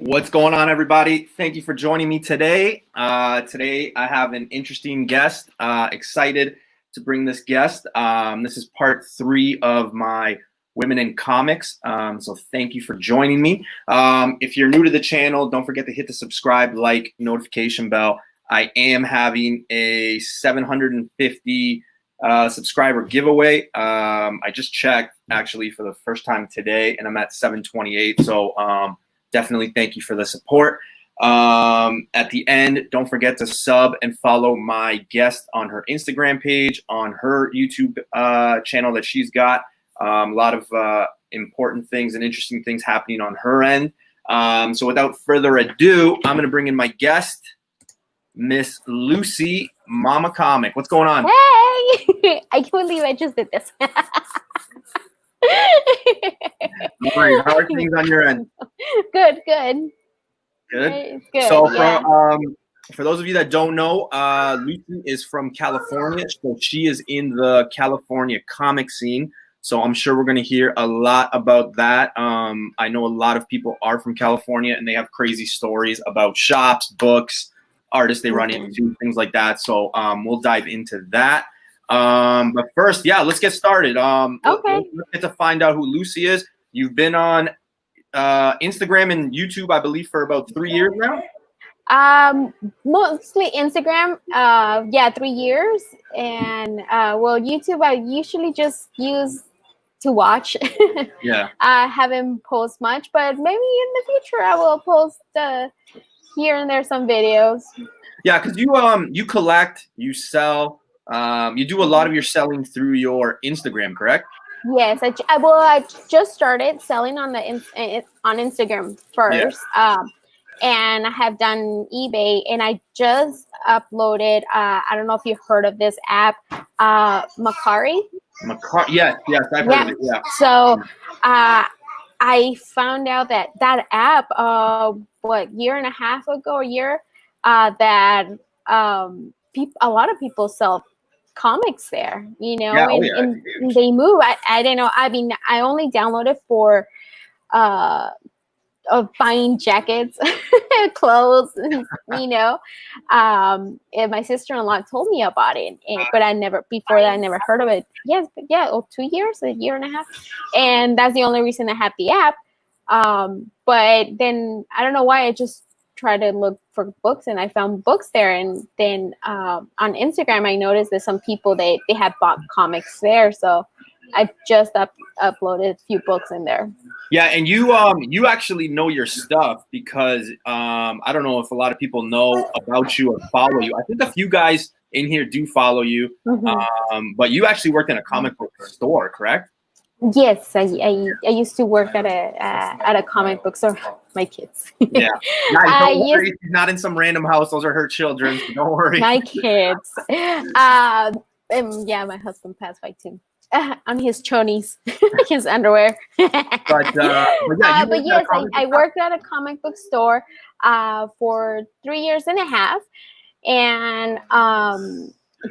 What's going on, everybody? Thank you for joining me today. Today I have an interesting guest. Excited to bring this guest. This is part 3 of my Women in Comics. So thank you for joining me. If you're new to the channel, don't forget to hit the subscribe, like, notification bell. I am having a 750 subscriber giveaway. I just checked actually for the first time today, and I'm at 728. So definitely thank you for the support. At the end, don't forget to sub and follow my guest on her Instagram page, on her YouTube channel that she's got. A lot of important things and interesting things happening on her end. So without further ado, I'm going to bring in my guest, Miss Lucy, Momma Comic. What's going on? Hey! I can't believe I just did this. All right, how are things on your end? Good. Good. It's good. So Yeah. for those of you that don't know, Lucy is from California, so she is in the California comic scene. So I'm sure we're going to hear a lot about that. I know a lot of people are from California, and they have crazy stories about shops, books, artists they run into, things like that. So we'll dive into that. But first, yeah, let's get started. Okay. Let's get to find out who Lucy is. You've been on Instagram and YouTube, I believe, for about 3 years now. Mostly Instagram. 3 years, and YouTube I usually just use to watch. Yeah. I haven't posted much, but maybe in the future I will post here and there some videos. Yeah, because you collect, you sell, you do a lot of your selling through your Instagram, correct? Yes, I just started selling on on Instagram first, and I have done eBay, and I just uploaded. I don't know if you've heard of this app, Macari. Yes, I've heard of it. Yeah. So, I found out that app, year and a half ago, that a lot of people sell comics there, and they move. I don't know. I mean, I only downloaded for of buying jackets, clothes, and my sister-in-law told me about it, but I never heard of it. Yes, but 2 years, a year and a half, and that's the only reason I have the app. But then I don't know why I just tried to look for books, and I found books there. And then on Instagram, I noticed that some people they had bought comics there, so I just uploaded a few books in there. Yeah, and you actually know your stuff, because I don't know if a lot of people know about you or follow you. I think a few guys in here do follow you, but you actually worked in a comic book store, correct? Yes, I used to work at a comic book store. My kids. Yeah, don't worry, she's not in some random house. Those are her children. So don't worry. My kids. My husband passed by too. On his chonies, his underwear. But yes, I worked at a comic book store for 3 years and a half, and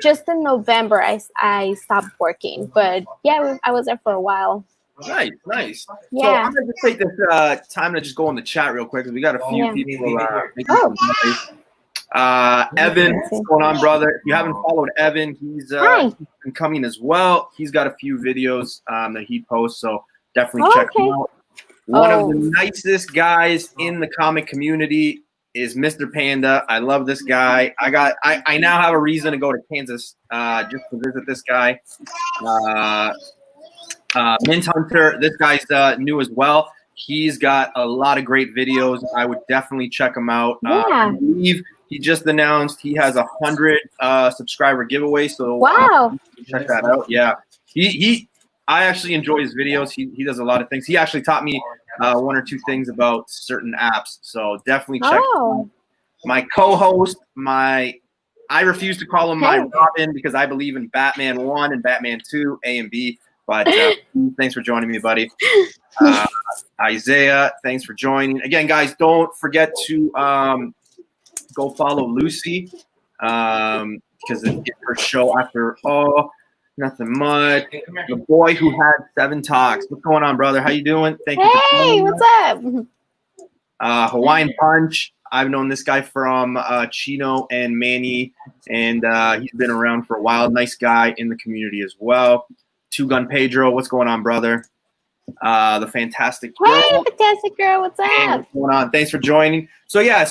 just in November I stopped working. But yeah, I was there for a while. Nice. Yeah. So I'm gonna just take this time to just go in the chat real quick, because we got a few people. Evan, what's going on, brother? If you haven't followed Evan, he's been coming as well. He's got a few videos that he posts, so definitely check him out. One of the nicest guys in the comic community is Mr. Panda. I love this guy. I now have a reason to go to Kansas just to visit this guy. Mint Hunter, this guy's new as well. He's got a lot of great videos. I would definitely check him out. I believe he just announced he has 100 subscriber giveaway. So wow, check that out. Yeah, I actually enjoy his videos. He does a lot of things. He actually taught me 1 or 2 things about certain apps. So definitely check him out. My co-host, I refuse to call him my Robin, because I believe in Batman 1 and Batman 2, A and B. But thanks for joining me, buddy. Isaiah, thanks for joining. Again, guys, don't forget to go follow Lucy, because it's her show after all. Nothing much. The boy who had 7 talks. What's going on, brother? How you doing? Thank you. Hey, what's up? Hawaiian Punch. I've known this guy from Chino and Manny, and he's been around for a while. Nice guy in the community as well. Two Gun Pedro, what's going on, brother? The Fantastic Girl. Hey, Fantastic Girl, what's Hey, up? what's going on? Thanks for joining. So yeah,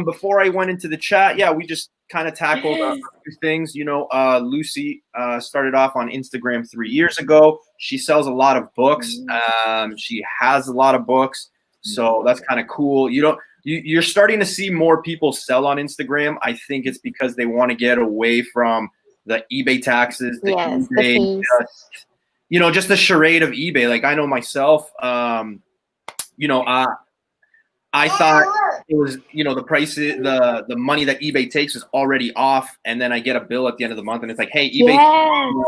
before I went into the chat, yeah, we just kind of tackled a few things. You know, Lucy started off on Instagram 3 years ago. She sells a lot of books. She has a lot of books, so that's kind of cool. You're starting to see more people sell on Instagram. I think it's because they want to get away from the eBay taxes, the Yes, the eBay, fees. just the charade of eBay. Like I know myself, I thought it was, the price, the money that eBay takes is already off, and then I get a bill at the end of the month, and it's like, hey, eBay,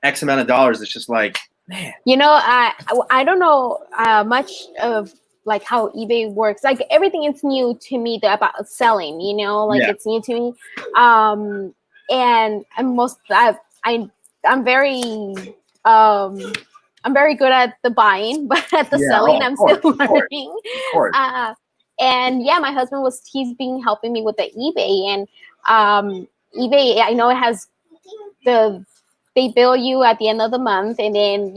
X amount of dollars. It's just like, man. I don't know much of like how eBay works. Like everything is new to me about selling. It's new to me. And I'm very good at the buying, but at the selling, I'm still learning. Of course. And yeah, my husband he's been helping me with the eBay, and eBay, I know it has they bill you at the end of the month, and then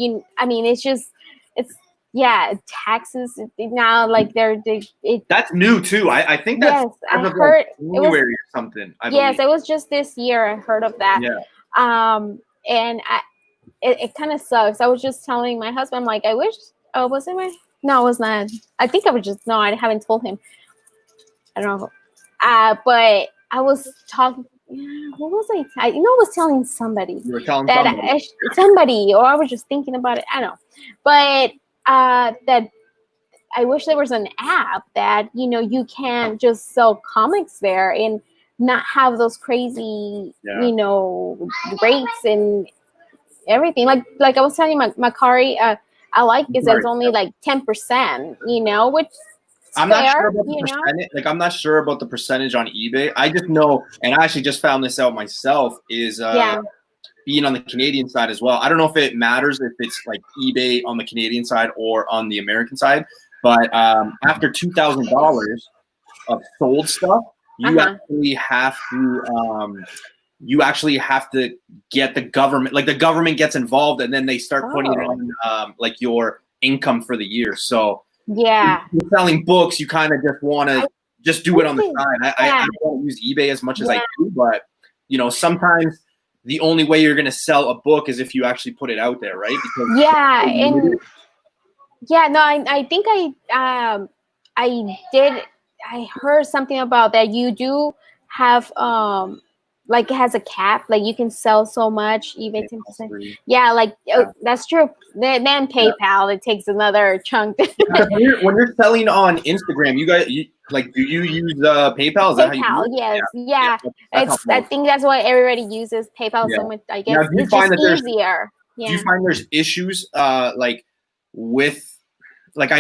taxes now, like that's new too. I think that's I heard January or something. Yes, it was just this year I heard of that. Yeah. And it kind of sucks. I was just telling my husband, I'm like, I wish. Oh, was it my? No, it was not. I think I was just no. I haven't told him. I don't know. But I was talking. What was I? I was telling somebody. You were telling that somebody, or I was just thinking about it. I don't know. But that I wish there was an app that you can just sell comics there and not have those crazy rates and everything. Like I was telling you, Macari, I like because there's only like 10%, which I'm not sure about the percentage. Like I'm not sure about the percentage on eBay. I just know, and I actually just found this out myself, is being on the Canadian side as well. I don't know if it matters if it's like eBay on the Canadian side or on the American side, but after $2,000 of sold stuff, you actually have to get the government, like the government gets involved, and then they start putting it on like your income for the year. So if you're selling books, you kind of just want to just do it on the side. I don't use eBay as much as I do, but sometimes the only way you're going to sell a book is if you actually put it out there, right? Because I think I did. I heard something about that. You do have like it has a cap, like you can sell so much, even 10%. Yeah, like that's true. Then PayPal, it takes another chunk. when you're selling on Instagram, do you use PayPal? Is that how you use it? I think that's why everybody uses PayPal so much. I guess it's just easier. Do you find there's issues I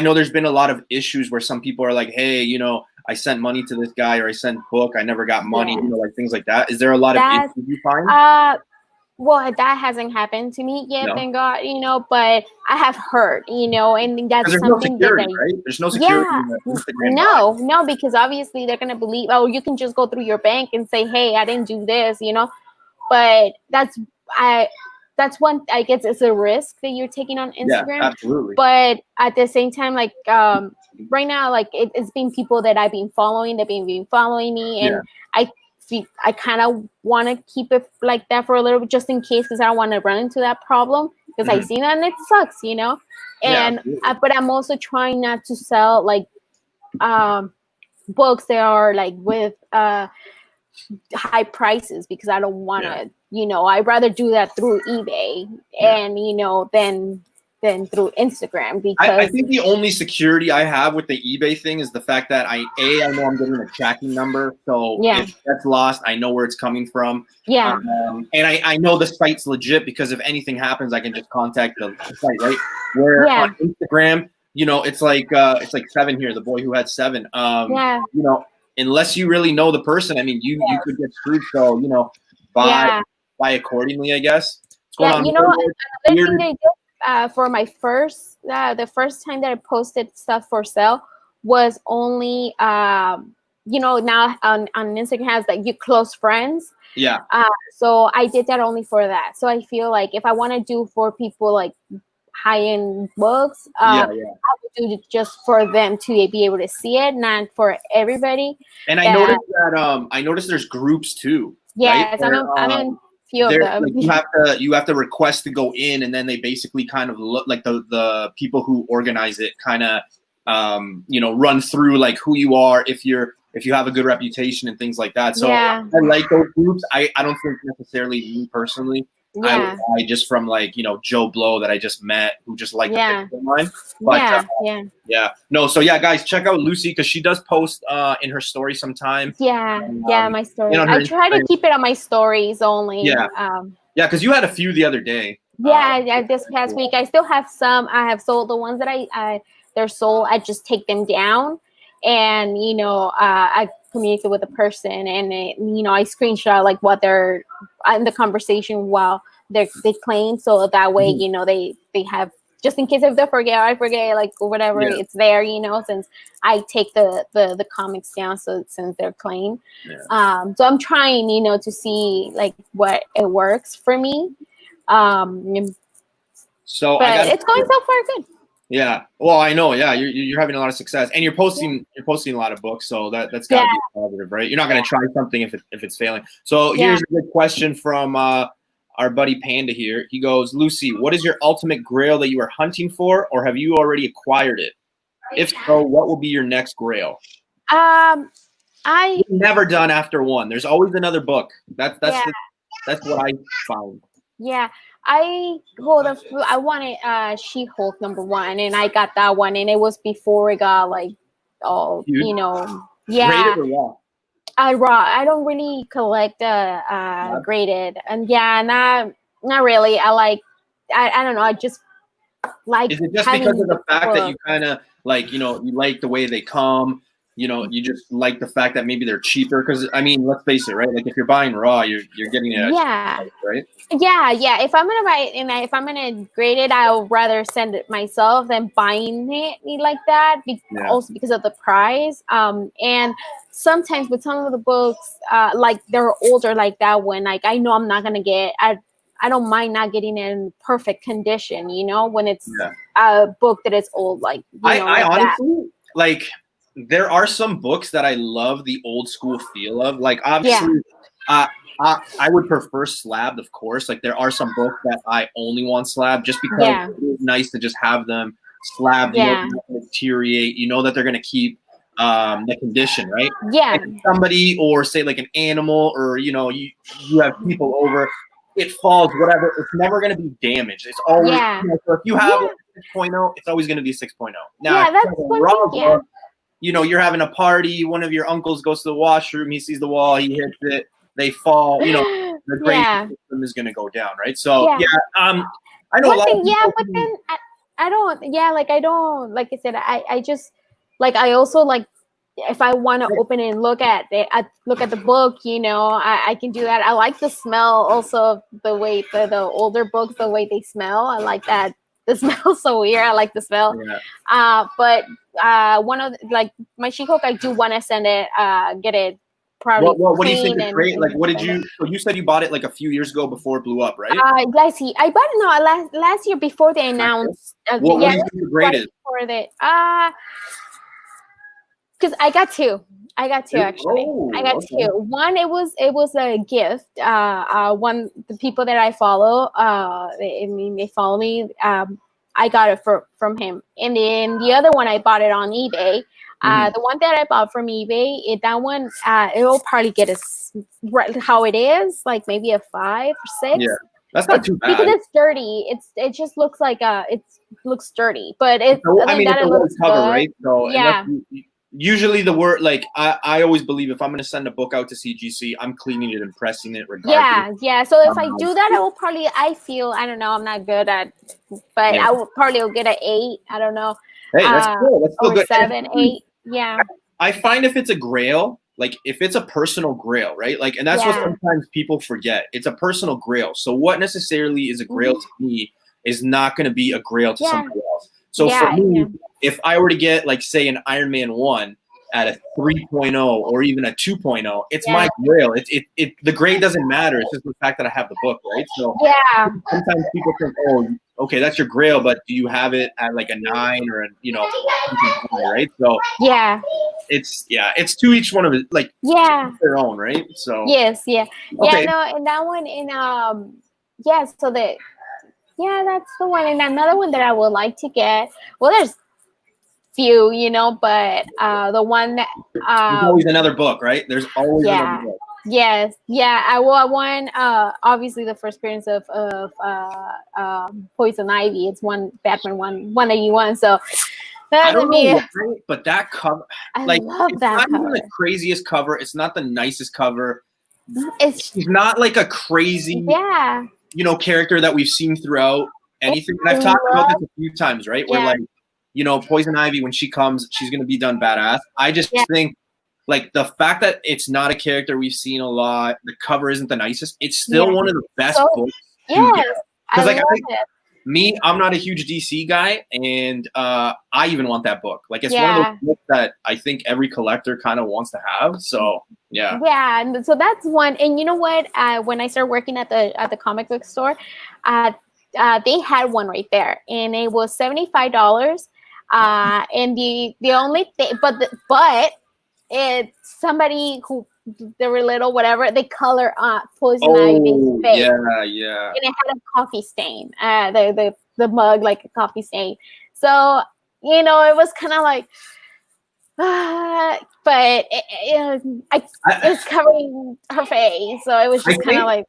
know there's been a lot of issues where some people are like, hey, I sent money to this guy, or I sent book, I never got money, like things like that. Is there a lot of issues you find? Well, that hasn't happened to me yet, thank God, but I have heard, and that's something right? There's no security in the Instagram no, because obviously they're gonna believe, you can just go through your bank and say, hey, I didn't do this, but that's one, I guess it's a risk that you're taking on Instagram. Yeah, absolutely. But at the same time, like right now, like it's been people that I've been following, they've been following me, and I kind of want to keep it like that for a little bit, just in case, because I don't want to run into that problem, because I've seen that and it sucks, And but I'm also trying not to sell like books that are like with high prices, because I don't want to. I'd rather do that through eBay and than through Instagram, because I think the only security I have with the eBay thing is the fact that I know I'm getting a tracking number, so if that's lost, I know where it's coming from. And I know the site's legit, because if anything happens, I can just contact the site, right? Where on Instagram, it's like Seven here, the boy who had 7. Unless you really know the person, I mean, you could get screwed. So buy accordingly, I guess. What's going on? Another thing they did for my the first time that I posted stuff for sale was only now on Instagram has like your close friends. Yeah. So I did that only for that. So I feel like if I want to do for people like high-end books, I would do it just for them to be able to see it, not for everybody. And I noticed that I noticed there's groups too. Yes, right? I'm in few of them. Like you have to request to go in, and then they basically kind of look like the people who organize it kind of run through like who you are, if you have a good reputation and things like that. So I like those groups. I don't think necessarily me personally. I just from like Joe Blow that I just met who just liked the picture of mine. But no, so guys, check out Lucy because she does post in her story sometimes. My story. I try to keep it on my stories only. Because you had a few the other day. This past week I still have some. I have sold the ones that they're sold. I just take them down, and I communicate with the person, and I screenshot like what they're in the conversation while they claim, so that way they have, just in case if they forget or I forget, like whatever, it's there, since I take the comics down, so since they're claimed. So I'm trying to see like what it works for me. So it's going so far good. Yeah. Well, I know. Yeah, you're having a lot of success, and you're posting a lot of books, so that's gotta be positive, right? You're not gonna try something if it's failing. So here's a good question from our buddy Panda here. He goes, Lucy, what is your ultimate grail that you are hunting for, or have you already acquired it? If so, what will be your next grail? You're never done after one. There's always another book. That's what I found. Yeah. I wanted She-Hulk #1, and I got that one, and it was before it got like Rated or raw? I don't really collect graded, and not really. I don't know. I just like. Is it just because of the fact that you kind of like you like the way they come? You just like the fact that maybe they're cheaper, because I mean, let's face it, right? Like if you're buying raw, you're getting it at cheap price, right? If I'm gonna buy it and if I'm gonna grade it, I'll rather send it myself than buying it like that. Also because of the price. And sometimes with some of the books, like they're older like that one, like I know I'm not gonna get. I don't mind not getting it in perfect condition. When it's a book that is old, like I honestly like. There are some books that I love the old school feel of. Like obviously, I would prefer slabbed, of course. Like there are some books that I only want slabbed just because it's nice to just have them slabbed. You know, they're not gonna deteriorate. You know that they're going to keep the condition, right? And somebody, or say like an animal, or you have people over, it falls, whatever. It's never going to be damaged. It's always so if you have a 6.0, it's always going to be a 6.0. Now, that's one thing. You're having a party, one of your uncles goes to the washroom, he sees the wall, he hits it, they fall, the grading system is going to go down, right? So, I know one thing, but then I don't, like I said, I just, like, I also, like, if I want to open it and look at it, look at the book, I can do that. I like the smell also, the way the older books, the way they smell. I like that. The smell's so weird. I like the smell. But one of like my She-Hulk, I do want to send it, get it probably. What do you think is great? Like, what did you? So you said you bought it like a few years ago before it blew up, right? I bought it last year before they announced. What do you think the grade is? Because I got two. Actually. I got two. One, it was a gift. The people that I follow, they follow me. I got it from him, and then the other one I bought it on eBay. The one that I bought from eBay, that one, it will probably get how it is, like maybe a 5 or 6. Yeah, that's not too bad because it's dirty. It just looks like it looks dirty, but it's a wood cover, right? So usually the word, like I always believe if I'm going to send a book out to CGC, I'm cleaning it and pressing it regardless. So if I do that, I feel, I don't know, I'm not good at, but I will probably get an 8. I don't know. Hey, that's cool. That's still good. 7, 8. Yeah. I find if it's a grail, like if it's a personal grail, right? Like, and that's what sometimes people forget. It's a personal grail. So what necessarily is a grail to me is not going to be a grail to somebody else. So for me, if I were to get like say an Iron Man 1 at a 3.0 or even a 2.0, it's my grail. The grade doesn't matter. It's just the fact that I have the book, right? So sometimes people think, oh, okay, that's your grail, but do you have it at like a 9 or a, you know, right? So it's to each one of it, like their own, right? So okay. No, and that one so that's the one. And another one that I would like to get, well, there's few, you know, but the one that there's always another book, right? There's always another book. I want obviously the first appearance of Poison Ivy. It's Batman 181. So I don't know why, but that cover, like, love it's that not cover. even the craziest cover. It's not the nicest cover. It's not like a crazy, you know, character that we've seen throughout anything. And I've talked about this a few times, right? Where like, you know, Poison Ivy, when she comes, she's gonna be done badass. I just think, like, the fact that it's not a character we've seen a lot, the cover isn't the nicest. It's still one of the best books. Because like I'm not a huge DC guy, and I even want that book. Like, it's one of those books that I think every collector kind of wants to have. So and so that's one. And you know what? When I started working at the comic book store, they had one right there, and it was $75. And the only thing, but it's somebody who they were little, whatever, they color Poison Ivy's face. And it had a coffee stain. The mug, like a coffee stain. So, you know, it was kind of like, but it's covering her face. So it was just kind of like.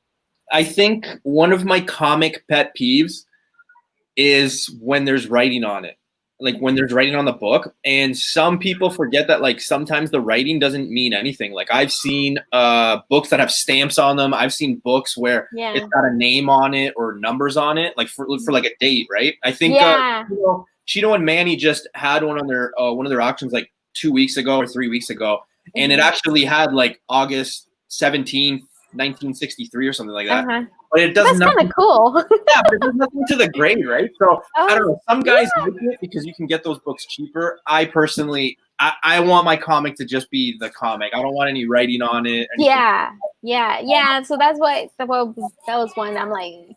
I think one of my comic pet peeves is when there's writing on it. Like when there's writing on the book, and some people forget that like sometimes the writing doesn't mean anything. Like I've seen books that have stamps on them. I've seen books where it's got a name on it or numbers on it, like for like a date, right? I think Cheeto and Manny just had one on their one of their auctions like 2 weeks ago or 3 weeks ago, and it actually had like August 17th, 1963 or something like that. But it does nothing. That's kind of cool. But it does nothing to the grade, right? So I don't know. Some guys like it because you can get those books cheaper. I personally, I want my comic to just be the comic. I don't want any writing on it. So that's what that was one. I'm like,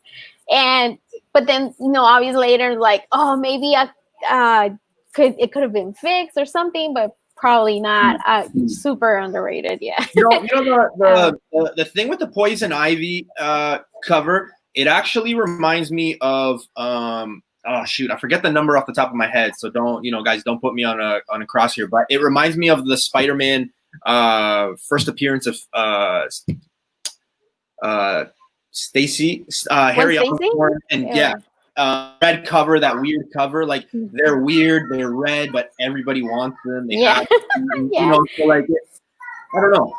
but then obviously later like, oh, maybe it could have been fixed or something, but probably not. Super underrated. You know the thing with the Poison Ivy cover, it actually reminds me of oh shoot, I forget the number off the top of my head, so don't guys, don't put me on a cross here, but it reminds me of the Spider-Man first appearance of Stacy Harry Osborn, and red cover, that weird cover, like they're weird, they're red, but everybody wants them. They have them, so like I don't know.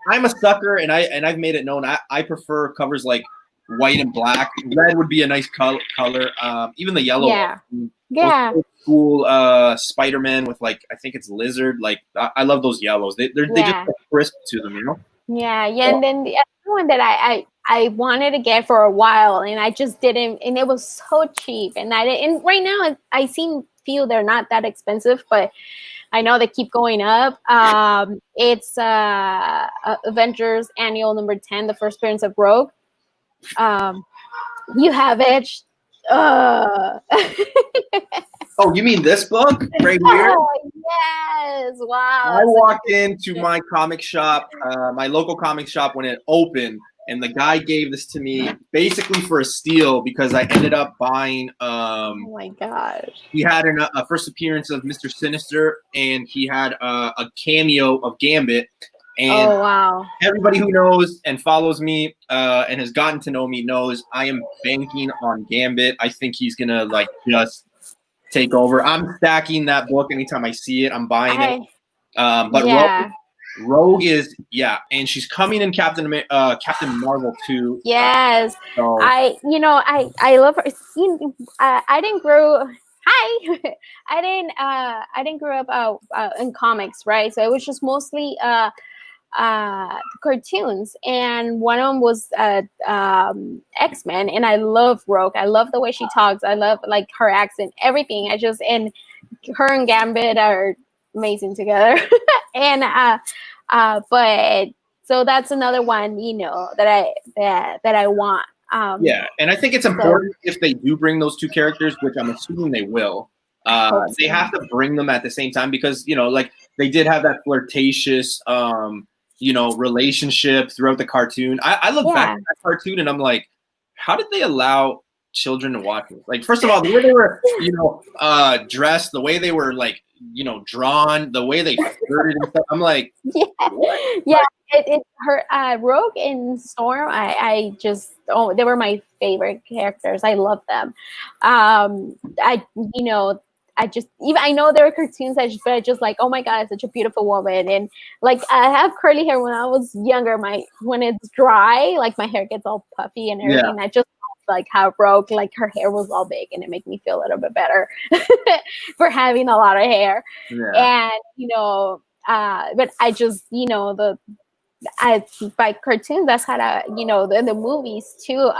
I'm a sucker, and I've made it known. I prefer covers like white and black. Red would be a nice color. Even the yellow. Old school Spider-Man with like, I think it's lizard. Like I love those yellows. They just have crisp to them, And then the other one that I wanted to get for a while, and I just didn't, and it was so cheap, and right now I feel they're not that expensive, but I know they keep going up. It's Avengers Annual number 10, the first appearance of Rogue. You have it. Oh, you mean this book right here? Oh, yes! Wow. I walked into my comic shop, my local comic shop, when it opened, and the guy gave this to me basically for a steal because I ended up buying. Oh my gosh! He had a first appearance of Mr. Sinister, and he had a cameo of Gambit. And everybody who knows and follows me and has gotten to know me knows I am banking on Gambit. I think he's gonna like just take over. I'm stacking that book anytime I see it. I'm buying it. But Rogue is and she's coming in Captain Marvel too. Yes, so. I love her. I didn't grow. Hi, I didn't grow up in comics, right? So it was just mostly cartoons, and one of them was X-Men, and I love Rogue. I love the way she talks. I love like her accent, everything. And her and Gambit are amazing together. And but so that's another one, that I want. Yeah, and I think it's important if they do bring those two characters, which I'm assuming they will. They have to bring them at the same time because like they did have that flirtatious, relationship throughout the cartoon. I look back at that cartoon and I'm like, how did they allow children to watch it? Like, first of all, the way they were, dressed, the way they were like, drawn, the way they flirted and stuff. I'm like, yeah. It her Rogue and Storm. I just they were my favorite characters. I love them. I know there are cartoons but I just like, oh my god, such a beautiful woman. And like, I have curly hair. When I was younger, when it's dry, like my hair gets all puffy and everything. I just like how Rogue, like her hair was all big, and it made me feel a little bit better for having a lot of hair. And but I just by cartoons, that's how the movies too.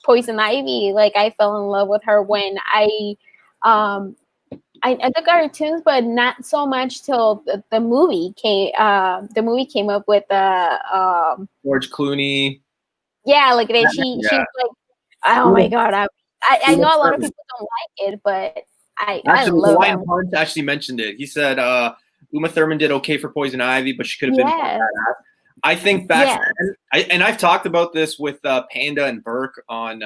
Poison Ivy, like I fell in love with her when I the cartoons, but not so much till the movie came. The movie came up with George Clooney. Yeah, like she's like, oh my god, I know a lot of people don't like it, but I love it. Hunt actually mentioned it. He said Uma Thurman did okay for Poison Ivy, but she could have been badass. I think back then, and I've talked about this with Panda and Burke on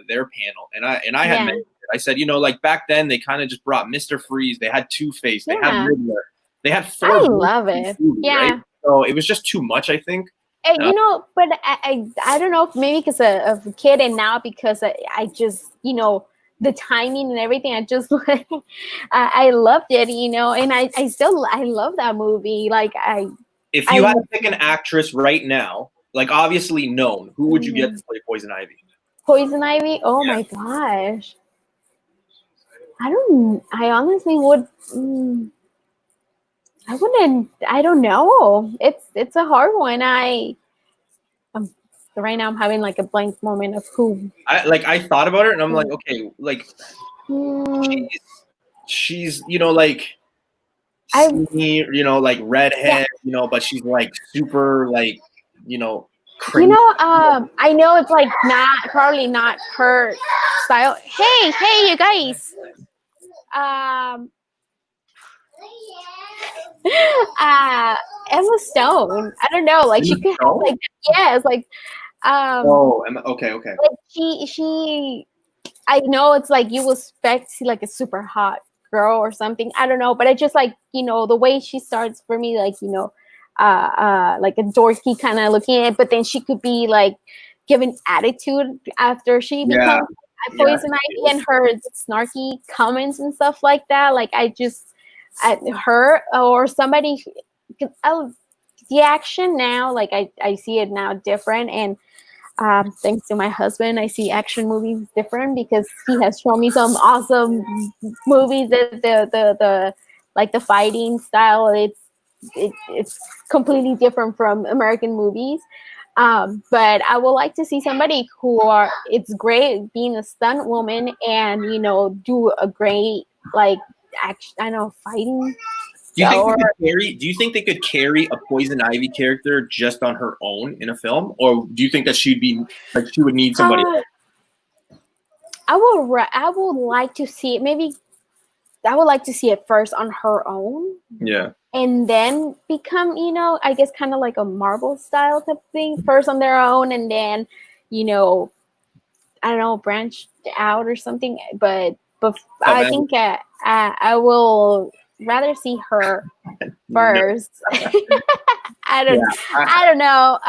their panel, and I had mentioned it. I said, like back then they kind of just brought Mr. Freeze, they had Two-Face, they had Riddler, they had four. I love it. Right? So it was just too much, I think. But I don't know if maybe because of a kid, and now because I just the timing and everything, I just like I loved it, and I love that movie. Like if you had to pick an actress right now, like obviously known, who would you get to play Poison Ivy? Poison Ivy? Oh my gosh. I honestly would. I wouldn't. I don't know. It's a hard one. Right now I'm having like a blank moment of who. I thought about it and I'm like, okay, like she's like skinny, like redhead, but she's like super like crazy. I know it's like probably not her style. Hey, you guys. Emma Stone. I don't know. Like she could have like it's like okay. Like she I know it's like you expect to see like a super hot girl or something. I don't know, but I just like, the way she starts for me, like, like a dorky kind of looking at it, but then she could be like giving attitude after she becomes Poison Ivy and her snarky comments and stuff like that. Like her or somebody, the action now, like I see it now different, and thanks to my husband, I see action movies different because he has shown me some awesome movies. The like the fighting style, it's completely different from American movies. But I would like to see somebody it's great being a stunt woman and do a great like action. I know fighting. Do you think they could carry a Poison Ivy character just on her own in a film, or do you think that she would need somebody else? I would like to see it. Maybe I would like to see it first on her own. Yeah. And then become, I guess kind of like a Marvel style type thing. First on their own, and then, I don't know, branch out or something. But I think I will rather see her first. I don't know.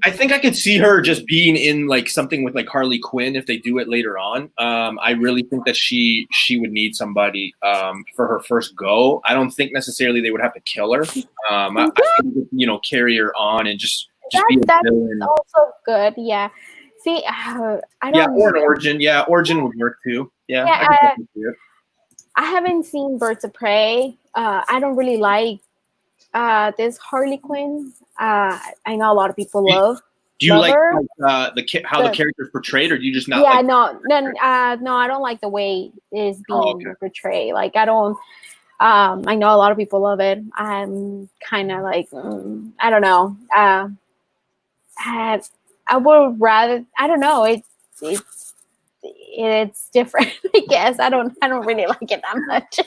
I think I could see her just being in like something with like Harley Quinn if they do it later on. I really think that she would need somebody for her first go. I don't think necessarily they would have to kill her. I think carry her on and just be a villain. That's also good. Yeah. See, I don't. Yeah, or an Origin. Yeah, Origin would work too. Yeah. I haven't seen Birds of Prey. I don't really like this Harley Quinn. I know a lot of people love. Do you like lover. how the character's portrayed, or do you just not Yeah, like? no, I don't like the way it's Oh, being okay. portrayed. Like, I don't. I know a lot of people love it. I'm kind of like, I don't know. I would rather. I don't know. It's different. I guess I don't really like it that much.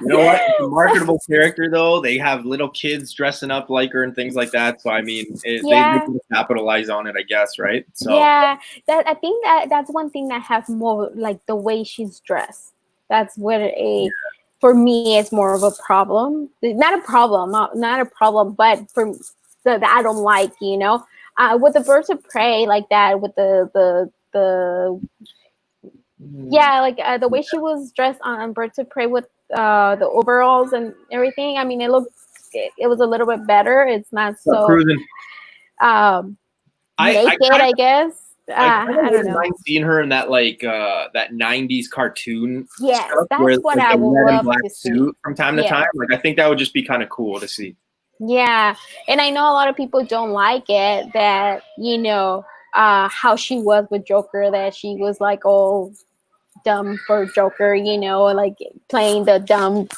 You know what? It's a marketable character, though. They have little kids dressing up like her and things like that. So I mean, they Yeah, can capitalize on it, I guess, right? So yeah. That I think that's one thing that has more like the way she's dressed. That's what for me it's more of a problem. Not a problem, not a problem, but for that I don't like. With the birds of prey like that, with the yeah, like the way she was dressed on Birds of Prey with the overalls and everything. I mean, it was a little bit better. It's not so cruising. um, I naked, I guess. I kind of I don't wouldn't know. mind seeing her in that that '90s cartoon Yes, stuff, where that's what like I the would red and love black to see. suit from time to Yeah, time. Like I think that would just be kind of cool to see. yeah, and I know a lot of people don't like it that how she was with Joker, that she was like all dumb for Joker, like playing the dumb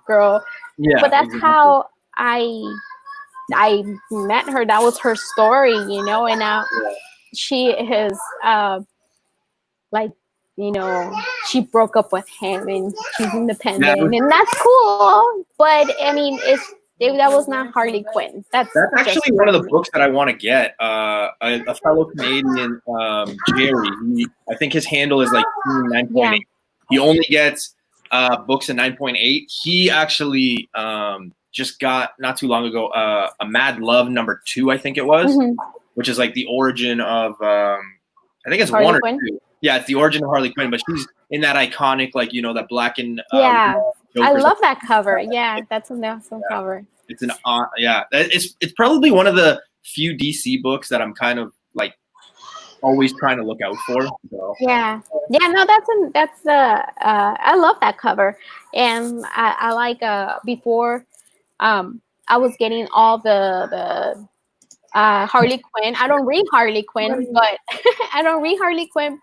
girl. Yeah, But that's exactly. how I met her. That was her story, and now she is like, she broke up with him and she's Yeah, independent, and that's cool. But I mean, that was not Harley Quinn. That's that's just actually one for of the me. books that I want to get. A fellow Canadian, Jerry. I think his handle is like 9.8. Yeah. He only gets books in 9.8. He actually just got not too long ago a Mad Love #2, I think it was, which is like the origin of I think it's Harley one or Quinn? two. Yeah, it's the origin of Harley Quinn, but she's in that iconic that black and Yeah, I Joker's love that cover. Yeah, that's an awesome yeah. cover. It's it's probably one of the few DC books that I'm kind of like always trying to look out for. So. Yeah, no, I love that cover, and I like before, I was getting all the Harley Quinn. I don't read Harley Quinn,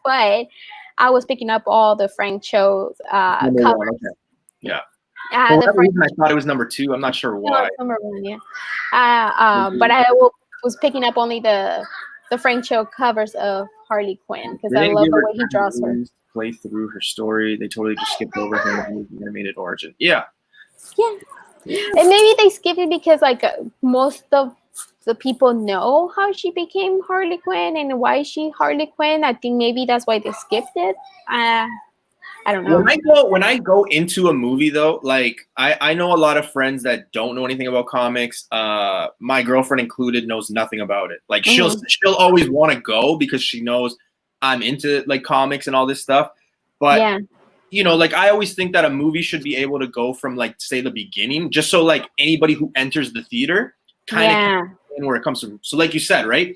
but I was picking up all the Frank Cho's Number covers. one, okay. Yeah. For whatever reason, I thought it was #2. I'm not sure why. Number one, yeah. But I was picking up only the Frank Cho covers of Harley Quinn because I love the way he draws her. Play through her story. They totally just skipped over him in the animated origin. Yeah. Yeah. And maybe they skipped it because like most of the people know how she became Harley Quinn and why she Harley Quinn. I think maybe that's why they skipped it. I don't know. When I go into a movie though, like I know a lot of friends that don't know anything about comics. My girlfriend included knows nothing about it. Like she'll always want to go because she knows I'm into like comics and all this stuff. But like I always think that a movie should be able to go from like say the beginning, just so like anybody who enters the theater kind of can where it comes from. So like you said, right?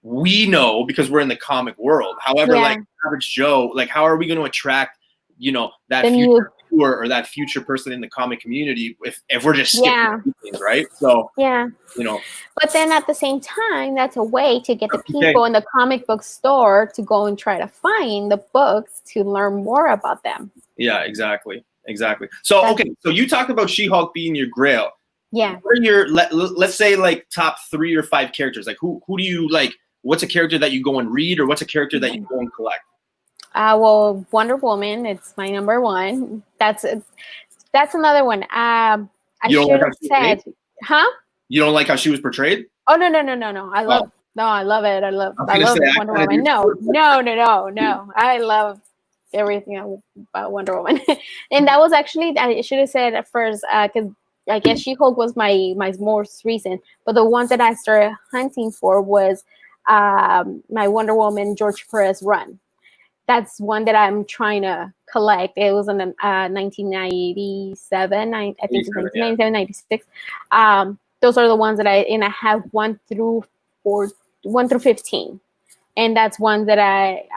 We know because we're in the comic world. However, like average Joe, like how are we going to attract that future viewer or that future person in the comic community if we're just skipping things, right? So but then at the same time, that's a way to get the people in the comic book store to go and try to find the books to learn more about them. Yeah, exactly. So so you talked about She-Hulk being your grail. Yeah. What are your let's say like top 3 or 5 characters? Like who do you like? What's a character that you go and read, or what's a character that you go and collect? Well, Wonder Woman, it's my number one. That's another one. I should have said, huh? You don't like how she was portrayed? Oh no! I love it. I love Wonder Woman. No. I love everything about Wonder Woman. And that was actually, I should have said at first, because I guess She-Hulk was my most recent. But the one that I started hunting for was my Wonder Woman George Perez run. That's one that I'm trying to collect. It was in 1997. I think it's 1997, 96. Those are the ones that I have 1 through 15, and that's one that I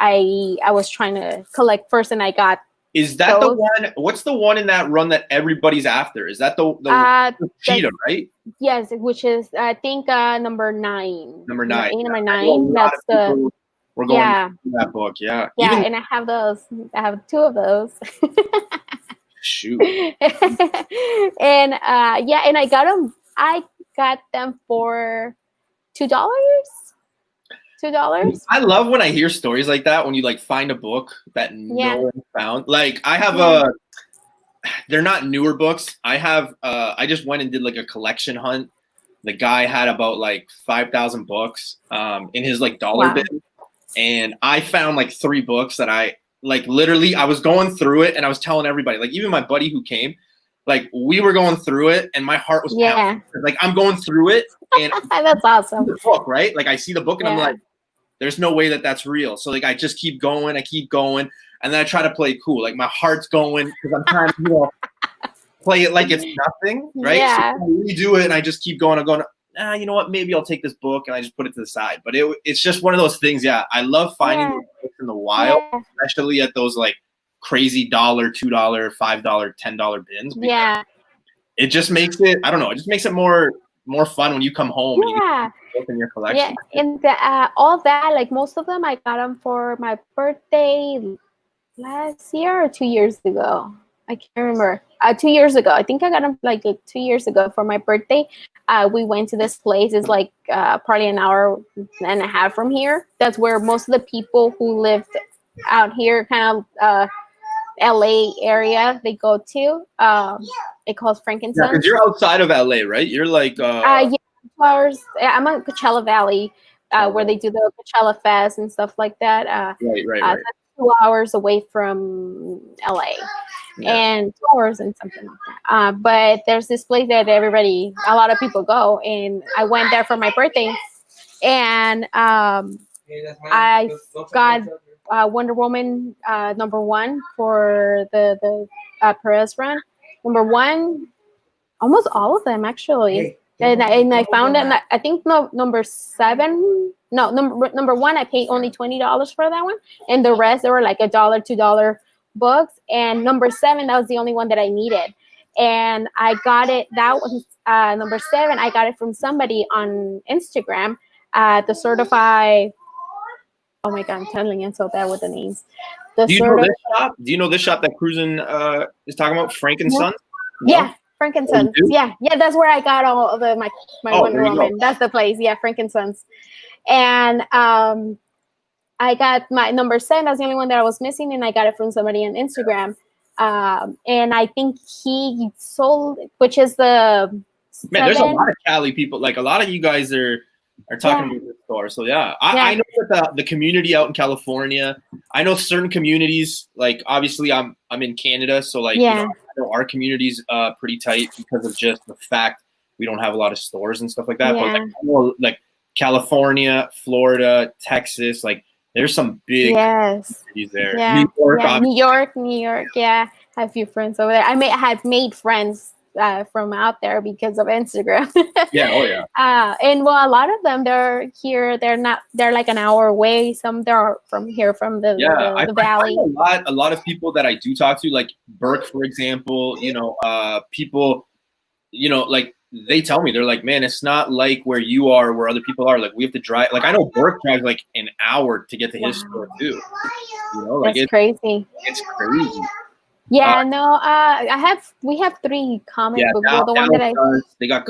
was trying to collect first, and I got Is that the one? What's the one in that run that everybody's after? Is that the cheetah, right? Yes, which is I think number 9. Number 9. Number 9. That's the. We're going to that book. Yeah. Yeah, and I have those. I have 2 of those. Shoot. And and I got them. I got them for $2. $2. I love when I hear stories like that, when you like find a book that no one found. Like I have they're not newer books. I have I just went and did like a collection hunt. The guy had about like 5,000 books in his like dollar bin, and I found like 3 books that I like literally I was going through it and I was telling everybody, like even my buddy who came, like we were going through it and my heart was pounding. Like I'm going through it and that's awesome. The book, right? Like I see the book and I'm like, there's no way that that's real. So like I just keep going, and then I try to play it cool. Like my heart's going because I'm trying to play it like it's nothing, right? Yeah. So I redo it and I just keep going. I'm going, you know what? Maybe I'll take this book, and I just put it to the side. But it's just one of those things. Yeah, I love finding books in the wild, especially at those like crazy $1, $2, $5, $10 bins. Yeah. It just makes it. I don't know. It just makes it more fun when you come home. And you get a book in your collection. Yeah, and all that, like most of them, I got them for my birthday last year or 2 years ago. I can't remember. 2 years ago. I think I got them like 2 years ago for my birthday. We went to this place. It's like probably an hour and a half from here. That's where most of the people who lived out here, kind of LA area, they go to. It calls Frankenstein. Yeah, because you're outside of LA, right? You're like 2 hours. I'm in Coachella Valley, where they do the Coachella Fest and stuff like that. Right. That's 2 hours away from LA, and 2 hours and something like that. But there's this place that a lot of people go, and I went there for my birthday, and I got Wonder Woman #1 for the Perez run. #1, almost all of them actually. And I found them. I think number 7. No, number 1. I paid only $20 for that one, and the rest they were like $1, $2 books. And number 7, that was the only one that I needed, and I got it. That was number 7. I got it from somebody on Instagram. The certified. Oh my God, I'm telling you so bad with the names. Do you know this shop? Do you know this shop that Cruisin is talking about? Frankenstein? Yeah, Frankenstein. Yeah, that's where I got all of my Wonder Woman. That's the place. Yeah, Frankenstein's. And I got my number 7. That's the only one that I was missing, and I got it from somebody on Instagram. And I think he sold, which is the. Man, there's a lot of Cali people. Like a lot of you guys are talking about this store. So I know that the community out in California, I know certain communities, like obviously I'm in Canada, so like I know our community's pretty tight because of just the fact we don't have a lot of stores and stuff like that. But like, more like California, Florida, Texas, like there's some big communities there. Yeah. New York. Yeah, I have a few friends over there. I have made friends from out there because of Instagram. And well, a lot of them, they're here. They're like an hour away. Some they're from here, from the valley. A lot of people that I do talk to, like Burke, for example, people, like they tell me, they're like, man, it's not like where you are, where other people are. Like we have to drive. Like I know Burke drives like an hour to get to his store too. Like it's crazy. It's crazy. Yeah, we have 3 comic books. Well, the one that they got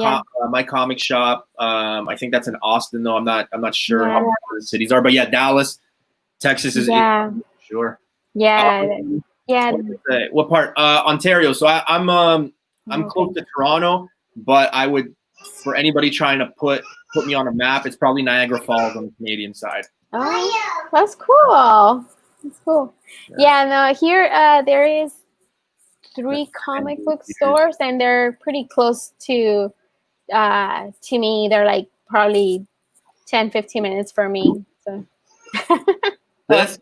My Comic Shop. I think that's in Austin though. I'm not sure how the cities are, but Dallas, Texas is sure. What part? Ontario. So I'm close to Toronto, but I would, for anybody trying to put me on a map, it's probably Niagara Falls on the Canadian side. Oh, that's cool. That's cool. Here there is 3 comic book stores, and they're pretty close to me. They're like probably 10-15 minutes for me. So let's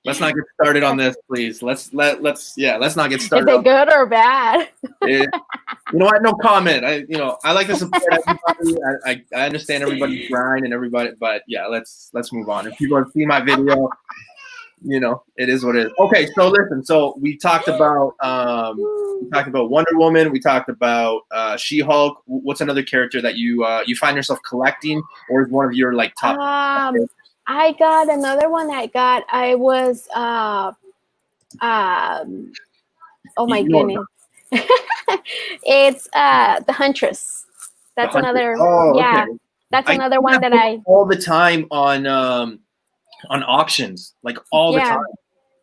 not get started on this, please. Let's not get started. Is it good or bad? You know what? No comment. I like to support everybody. I understand everybody's grind and everybody, but let's move on. If people have seen my video, you know, it is what it is. Okay, so listen. So we talked about Wonder Woman. We talked about She-Hulk. What's another character that you find yourself collecting, or is one of your like top? I got another one. I was oh my goodness. It's the Huntress. That's another. Oh, yeah. okay. That's another one that I all the time on auctions, like all the time.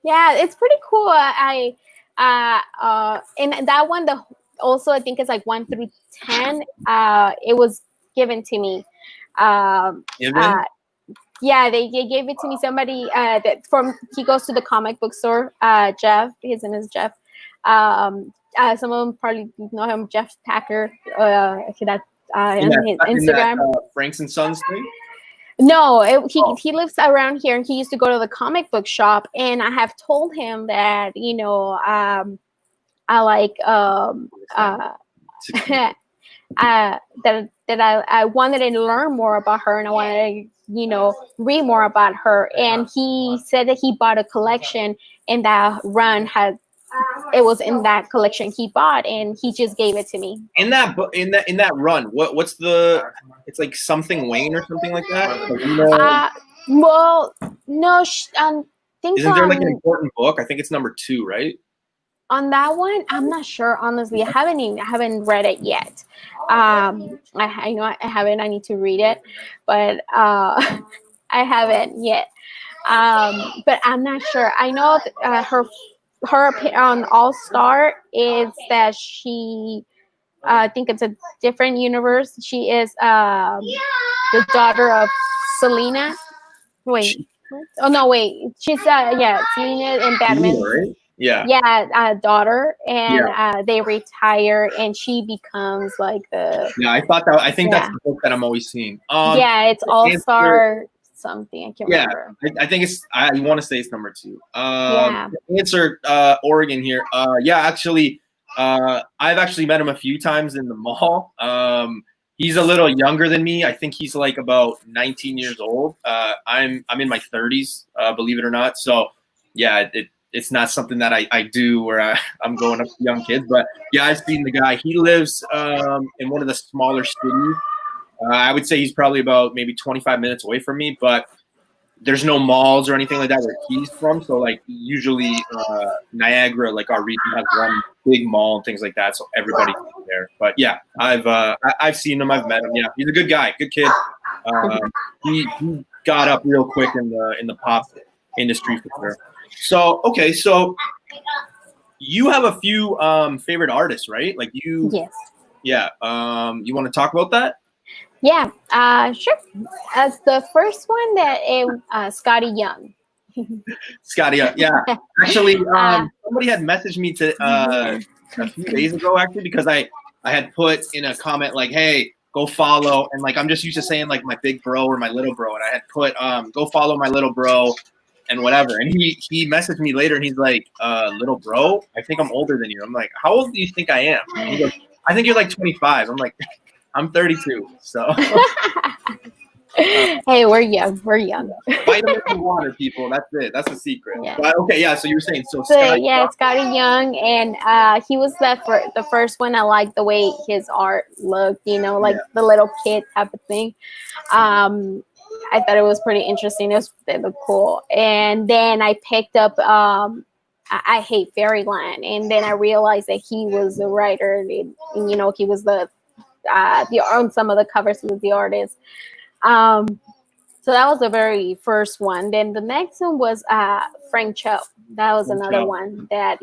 Yeah, it's pretty cool. And that one, also I think it's like 1 through 10. It was given to me. Yeah, they gave it to me. Somebody he goes to the comic book store. Jeff, his name is Jeff. Some of them probably know him, Jeff Packer. On his Instagram. Franks and Sons thing. No, he lives around here, and he used to go to the comic book shop. And I have told him that I like that I wanted to learn more about her, and I wanted to read more about her. And he said that he bought a collection, and that run it was in that collection he bought, and he just gave it to me. In that run, what's the? It's like something Wayne or something like that. Well, no, isn't there like an important book? I think it's number 2, right? On that one, I'm not sure. Honestly, I haven't read it yet. I know I haven't. I need to read it, but I haven't yet. But I'm not sure. I know her on All Star is that she. I think it's a different universe. She is the daughter of Selena. Wait. Oh no, wait. She's Selena and Batman. Right? Yeah. Yeah, daughter, and they retire, and she becomes like the. Yeah, I think that's the book that I'm always seeing. It's All Star something. I can't remember. I think it's. I want to say it's number 2. Answer Oregon here. Actually, I've actually met him a few times in the mall. He's a little younger than me. I think he's like about 19 years old. I'm in my 30s, believe it or not. So yeah, it's not something that I do where I'm going up to young kids. But yeah, I've seen the guy. He lives in one of the smaller cities. I would say he's probably about maybe 25 minutes away from me, but there's no malls or anything like that where he's from. So like usually Niagara, like our region, has one big mall and things like that. So everybody goes there. But yeah, I've seen him. I've met him. Yeah, he's a good guy, good kid. He got up real quick in the pop industry for sure. So okay, so you have a few favorite artists, right? Like you. Yes. Yeah. You want to talk about that? Yeah. Sure. As the first one that is Scotty Young. Scotty, yeah. Actually, somebody had messaged me a few days ago, actually, because I had put in a comment like, "Hey, go follow," and like I'm just used to saying like my big bro or my little bro, and I had put go follow my little bro and whatever. And he messaged me later, and he's like, "Little bro, I think I'm older than you." I'm like, "How old do you think I am?" And he goes, "I think you're like 25." I'm like, "I'm 32." So. Hey, we're young. We're young. Vitamin and water, people. That's it. That's the secret. Yeah. But, okay, yeah. So you were saying Scotty Young, and he was the first one. I liked the way his art looked. Like the little kid type of thing. I thought it was pretty interesting. It looked cool. And then I picked up. I hate Fairyland, and then I realized that he was the writer. And, he was the on some of the covers was the artist. So that was the very first one. Then the next one was Frank Cho. That was another one that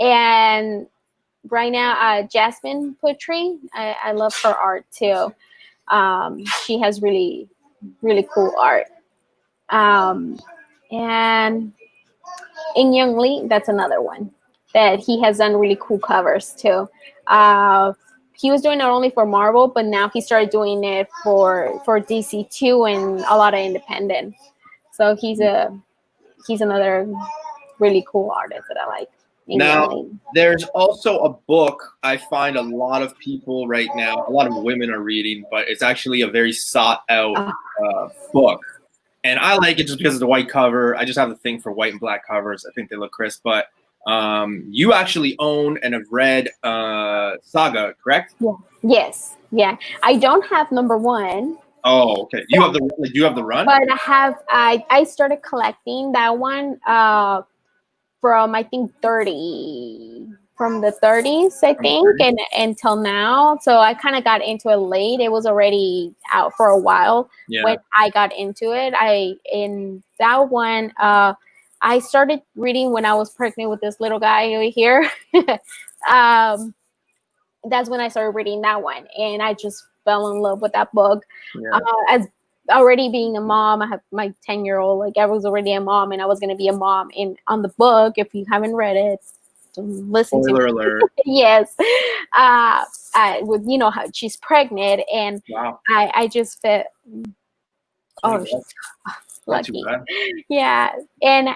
and right now Jasmine Putri. I love her art too. She has really, really cool art. And In Young Lee, that's another one that he has done really cool covers too. He was doing it only for Marvel, but now he started doing it for DC too, and a lot of independent. So he's another really cool artist that I like. Now, there's also a book I find a lot of people right now, a lot of women are reading, but it's actually a very sought out book. and I like it just because of the white cover. I just have a thing for white and black covers. I think they look crisp. But you actually own and have read Saga, correct? Yeah. Yes. Yeah. I don't have number one. Oh, okay. You have the run? But I started collecting that one from I think 30 from the 30s I think and until now. So I kind of got into it late. It was already out for a while when I got into it. In that one I started reading when I was pregnant with this little guy over here. That's when I started reading that one, and I just fell in love with that book. As already being a mom, I have my 10-year-old. Like I was already a mom, and I was going to be a mom. And on the book, if you haven't read it, listen Spoiler to alert. Yes, with how she's pregnant, and I just felt lucky. Yeah, and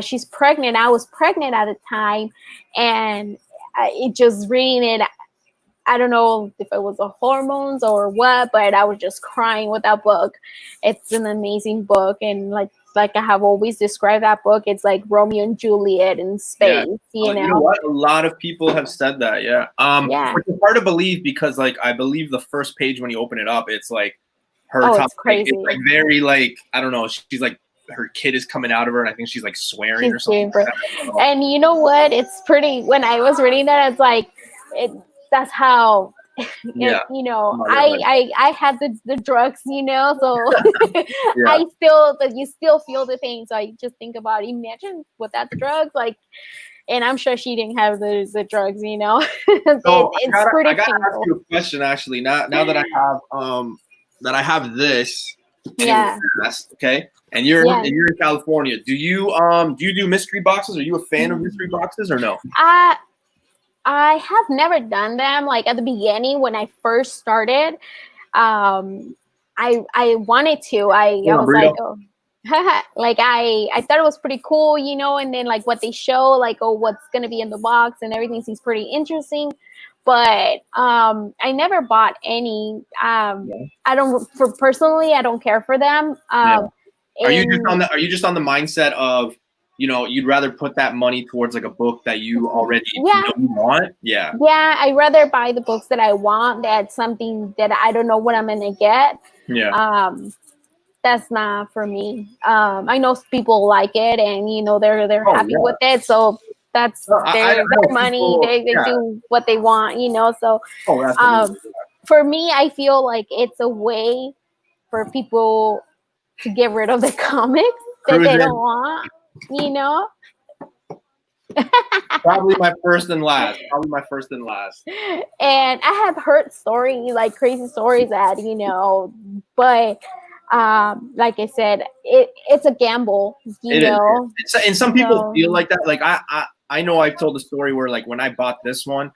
she's pregnant. I was pregnant at the time, and it just reading it. I don't know if it was the hormones or what, but I was just crying with that book. It's an amazing book, and like I have always described that book, it's like Romeo and Juliet in space. You know what? A lot of people have said that. Yeah. Which is hard to believe because, like, I believe the first page when you open it up, it's like her. It's crazy. It's like very like I don't know. She's like her kid is coming out of her, and I think she's like swearing or something. And you know what? It's pretty. When I was reading that, it's like that's how I had the drugs, so I feel that you still feel the pain. So I just think about imagine without the drugs, like, and I'm sure she didn't have the drugs, So it's pretty I gotta painful. ask you a question actually. Now that I have this okay, and you're in California. Do you do mystery boxes? Are you a fan of mystery boxes or no? I have never done them. Like at the beginning when I first started, I wanted to. I was like, oh, like I thought it was pretty cool, and then like what they show, like what's gonna be in the box and everything seems pretty interesting. But I never bought any. I don't personally. I don't care for them. Are you just on the mindset of you'd rather put that money towards like a book that you already know you want? Yeah, I'd rather buy the books that I want. That's something that I don't know what I'm gonna get. That's not for me. I know people like it, and they're happy with it. So that's their money. They do what they want, So for me, I feel like it's a way for people to get rid of the comics that they don't want. Probably my first and last. And I have heard stories, like crazy stories that but like I said, it's a gamble. And some people feel like that. Like I know I've told the story where like when I bought this one,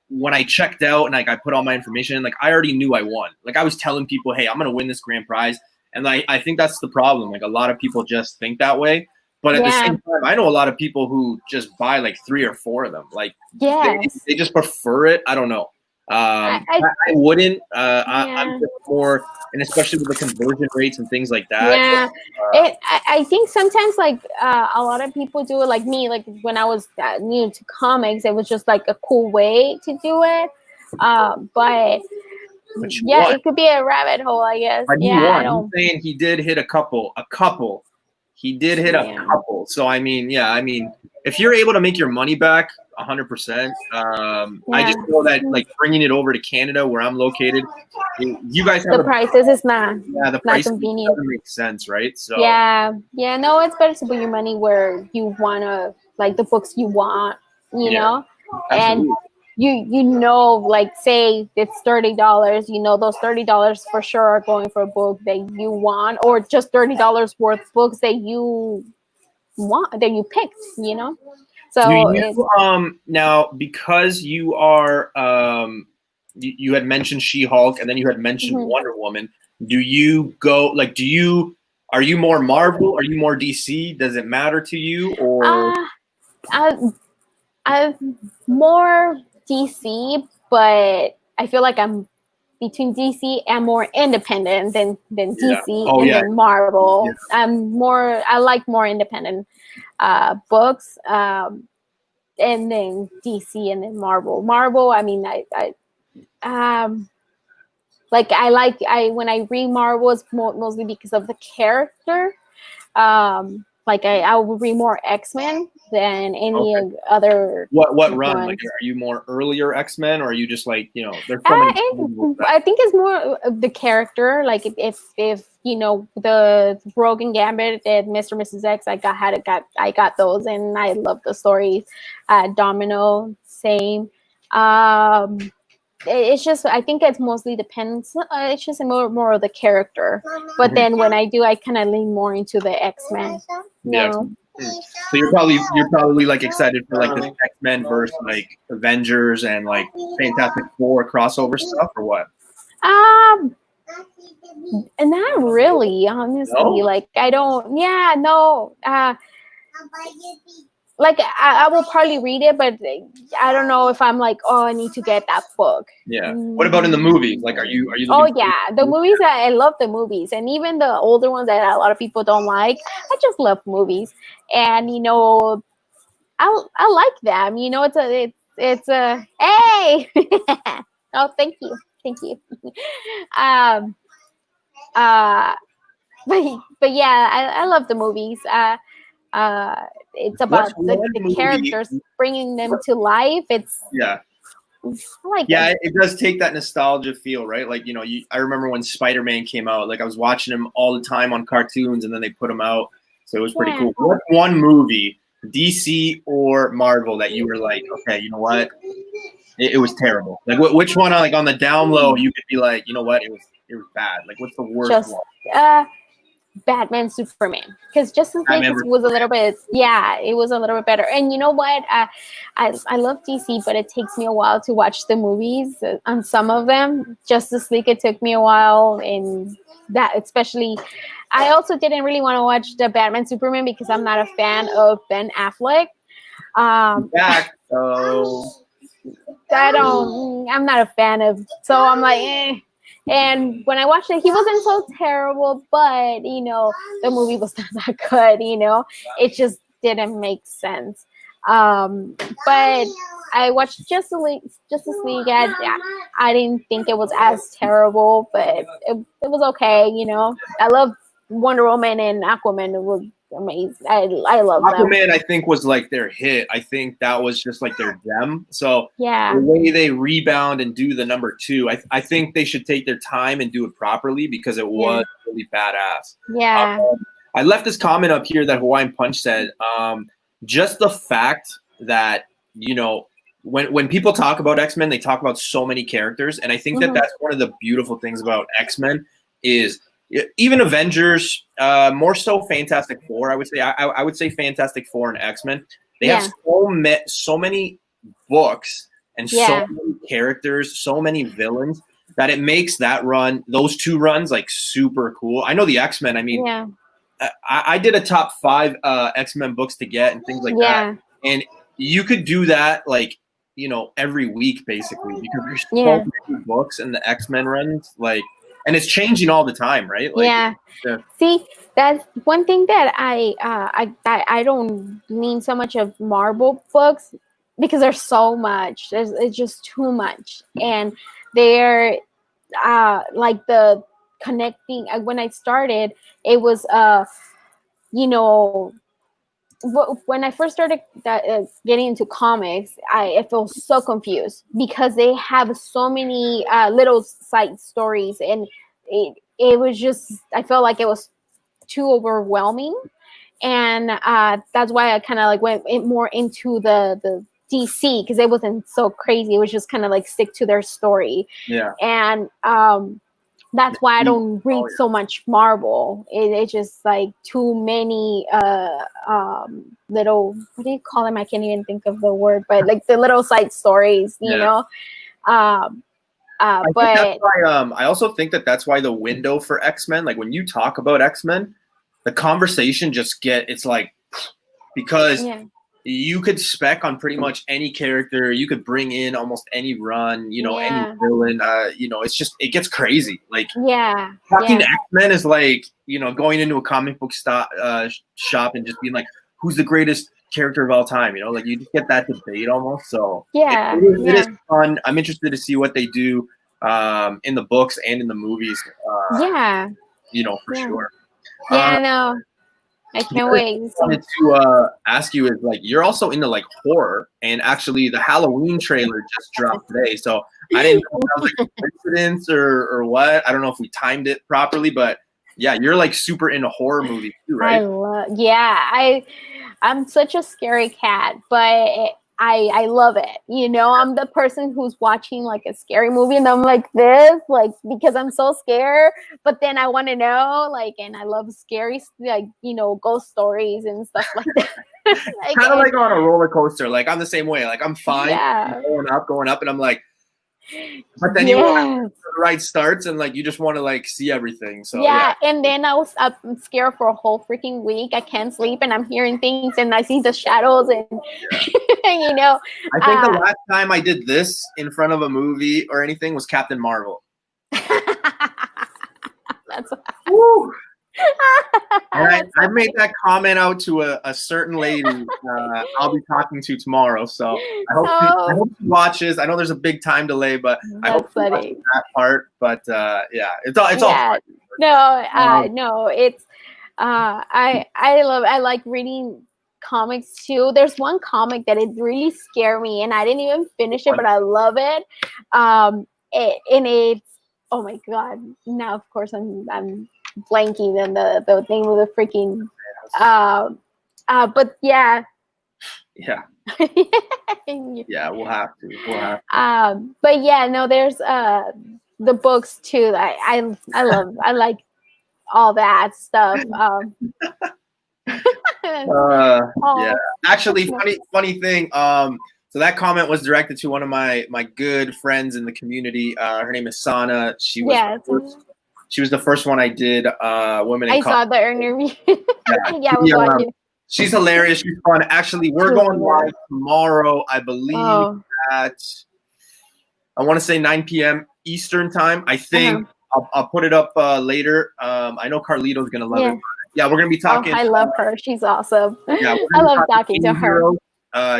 when I checked out and like I put all my information in, like I already knew I won. Like I was telling people, hey, I'm gonna win this grand prize. And I think that's the problem. Like a lot of people just think that way. But at the same time, I know a lot of people who just buy like 3 or 4 of them. Like they just prefer it. I don't know. I wouldn't. I'm just more, and especially with the conversion rates and things like that. I think sometimes like a lot of people do it like me. Like when I was new to comics, it was just like a cool way to do it. But it could be a rabbit hole, I guess. But I'm saying he did hit a couple. He did hit a couple. So I mean, if you're able to make your money back 100%, I just know that like bringing it over to Canada where I'm located, you guys have the prices is not the price convenient. Doesn't make sense, right? So no, it's better to put your money where you wanna, like the books you want, know, and like say it's $30, those $30 for sure are going for a book that you want, or just $30 worth of books that you want, that you picked, So now because you are you had mentioned She-Hulk and then you had mentioned Wonder Woman. Do you go like are you more Marvel? Are you more DC? Does it matter to you or? I'm more DC, but I feel like I'm between DC and more independent than DC then Marvel. Yeah. I like more independent books, and then DC and then Marvel. Marvel, I mean, when I read Marvel, it's mostly because of the character. Like I will read more X-Men than any other. What run? Like, are you more earlier X-Men, or are you just like, you know, there's so many I think it's more of the character. Like if you know the Rogue and Gambit and Mr. and Mrs. X, I got those, and I love the stories. Domino, same. It's just, I think it's mostly depends. It's just more of the character. But then when I do, I kind of lean more into the X-Men. Yeah. So you're probably like excited for like this X-Men versus like Avengers and like Fantastic Four crossover stuff, or what? Not really, honestly. No? Like I don't. Yeah, no. Like I will probably read it, but I don't know if I'm like, oh, I need to get that book. Yeah. What about in the movies? Like, are you? Oh yeah, the movies. I love the movies, and even the older ones that a lot of people don't like. I just love movies, and you know, I like them. You know, it's a hey. Oh, thank you. But yeah, I love the movies. It's about the characters, bringing them to life. It's it does take that nostalgia feel, right? Like, you know, I remember when Spider-Man came out, like I was watching him all the time on cartoons, and then they put him out, so it was pretty cool. What one movie, DC or Marvel, that you were like, okay, you know what, it was terrible? Like, which one, like on the down low, you could be like, you know what, it was bad? Like, what's the worst one? Batman, Superman, because Justice League was a little bit, it was a little bit better. And you know what, I love DC, but it takes me a while to watch the movies on some of them. Justice League, it took me a while, and that especially, I also didn't really want to watch the Batman, Superman, because I'm not a fan of Ben Affleck. I'm not a fan of, so I'm like, eh. And when I watched it, he wasn't so terrible, but, you know, the movie was not that good, you know. It just didn't make sense. But I watched Justice League. I didn't think it was as terrible, but it was okay, you know. I love Wonder Woman and Aquaman. It was amazing. I love Aquaman, them. I think, was like their hit. I think that was just like their gem. So yeah, the way they rebound and do the number 2, I think they should take their time and do it properly, because it was really badass. Yeah. I left this comment up here that Hawaiian Punch said, just the fact that, you know, when people talk about X-Men, they talk about so many characters, and I think that that's one of the beautiful things about X-Men is, even Avengers, more so Fantastic Four, I would say. I would say Fantastic Four and X-Men. They have so many books and so many characters, so many villains, that it makes those 2 runs, like super cool. I know the X-Men. I mean, I did a top 5 X-Men books to get and things like that, and you could do that, like, you know, every week basically, because there's so many books in the X-Men runs, like. And it's changing all the time, right? Like, See, that's one thing that I don't mean so much of Marvel books, because there's so much. It's just too much, and they're like the connecting. When I started, it was you know. When I first started getting into comics, I felt so confused, because they have so many little side stories, and it was just, I felt like it was too overwhelming, and that's why I kind of like went more into the DC, because it wasn't so crazy. It was just kind of like stick to their story, and that's why I don't read so much Marvel. It's just like too many little, what do you call them? I can't even think of the word, but like the little side stories, you know. But I also think that that's why the window for X-Men, like when you talk about X-Men, the conversation just it's like, because you could spec on pretty much any character. You could bring in almost any run, you know, any Yeah. villain. You know, it's just, it gets crazy. Like Yeah. talking Yeah. X-Men is like, you know, going into a comic book shop and just being like, who's the greatest character of all time? You know, like you just get that debate almost. So Yeah. it is Yeah. fun. I'm interested to see what they do in the books and in the movies. Yeah. You know, for Yeah. sure. Yeah. No, I The can't other wait. thing I wanted to ask you is like you're also into like horror, and actually the Halloween trailer just dropped today. So I didn't know if that was like a coincidence or what. I don't know if we timed it properly, but yeah, you're like super into horror movies too, I right? love. Yeah. I'm such a scary cat, but I love it. You know, I'm the person who's watching like a scary movie and I'm like this, like because I'm so scared. But then I want to know, like, and I love scary, like you know, ghost stories and stuff like that. Like, Kind of like on a roller coaster. Like I'm the same way. Like I'm fine yeah, going up, and I'm like, but then you yeah, the ride starts, and like you just want to like see everything. So yeah. yeah. And then I was up scared for a whole freaking week. I can't sleep, and I'm hearing things, and I see the shadows, and you know, I think the last time I did this in front of a movie or anything was Captain Marvel. that's. Woo! And I made that comment out to a certain lady I'll be talking to tomorrow. So I hope she watches. I know there's a big time delay, but I hope she watches that part. But yeah, it's all fun. No, it's I like reading comics too. There's one comic that it really scared me and I didn't even finish it, but I love it. And it's, oh my god. Now of course I'm blanking on the name of the freaking but yeah. Yeah. Yeah, we'll have to. But yeah, no, there's the books too. I like all that stuff. Yeah. Actually, funny thing. So that comment was directed to one of my good friends in the community. Her name is Sana. She was the first one I did. Women in I saw the interview. Yeah, I was watching. She's hilarious. She's fun. Actually, we're going live tomorrow, I believe, at I want to say 9 p.m. Eastern time. I think I'll put it up later. I know Carlito's gonna love it. Yeah, we're gonna be talking. I love her. She's awesome. Yeah, I love talking to her.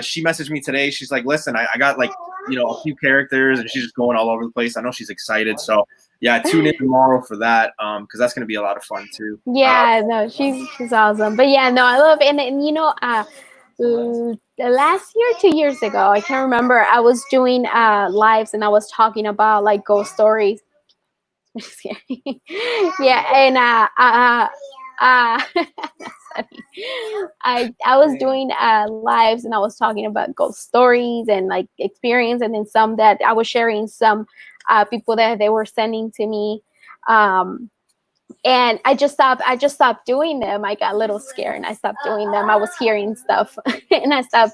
She messaged me today. She's like, "Listen, I got like a few characters, and she's just going all over the place. I know she's excited. So yeah, tune in tomorrow for that because that's gonna be a lot of fun too." Yeah, no, she's awesome. But yeah, no, I love and you know, last year, 2 years ago, I can't remember. I was doing lives and I was talking about like ghost stories. Yeah, and I was doing lives and I was talking about ghost stories and like experience, and then some that I was sharing some people that they were sending to me. And I just stopped doing them. I got a little scared and I stopped doing them. I was hearing stuff and I stopped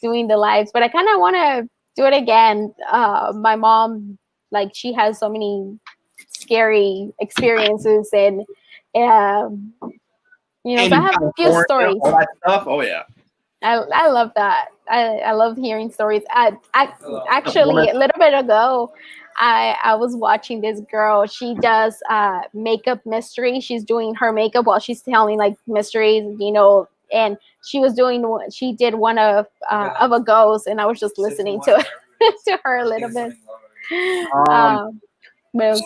doing the lives, but I kind of want to do it again. My mom, like, she has so many scary experiences, and you know, so I have a few stories. All that stuff. Oh yeah. I love that. I love hearing stories. I actually, a little bit ago, I was watching this girl. She does makeup mystery. She's doing her makeup while she's telling like mysteries, you know. And she did one of a ghost, and I was just listening to to her a little bit.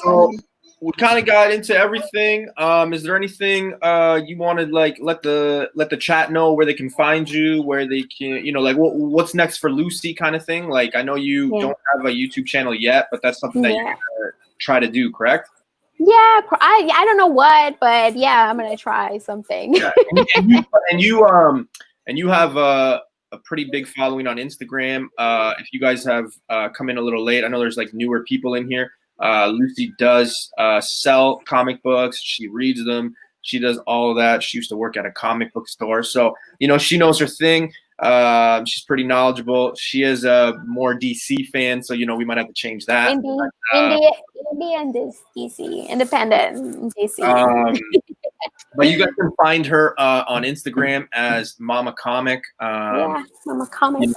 So we kind of got into everything. Is there anything you want to like let the chat know where they can find you, where they can, you know, like what's next for Lucy kind of thing? Like I know you don't have a YouTube channel yet, but that's something that you're gonna try to do, correct? Yeah, I don't know what, but yeah, I'm gonna try something. Yeah. And you have a pretty big following on Instagram. If you guys have come in a little late, I know there's like newer people in here. Lucy does sell comic books. She reads them. She does all of that. She used to work at a comic book store. So, you know, she knows her thing. She's pretty knowledgeable. She is a more DC fan. So, you know, we might have to change that. Indie and this DC, independent DC. But you guys can find her on Instagram as Momma Comic. Yeah, Momma Comic.